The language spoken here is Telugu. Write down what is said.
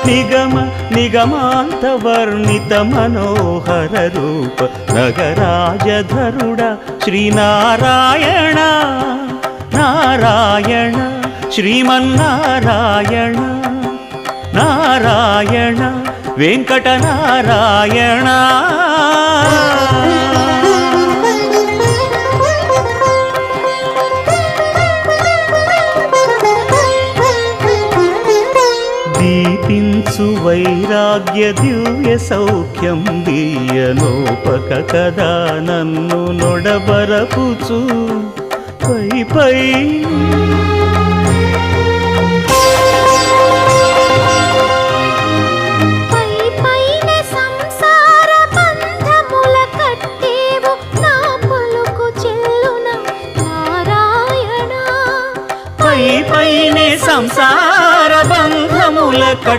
నిగమ నిగమాంత వర్ణిత మనోహర రూప నగరాజధరుడ శ్రీనారాయణ నారాయణ శ్రీమన్నారాయణ నారాయణ వెంకటనారాయణ. దీపించు వైరాగ్య దివ్య సౌఖ్యం దీయనోపక కదా నన్ను నొడబరపుచు పై పై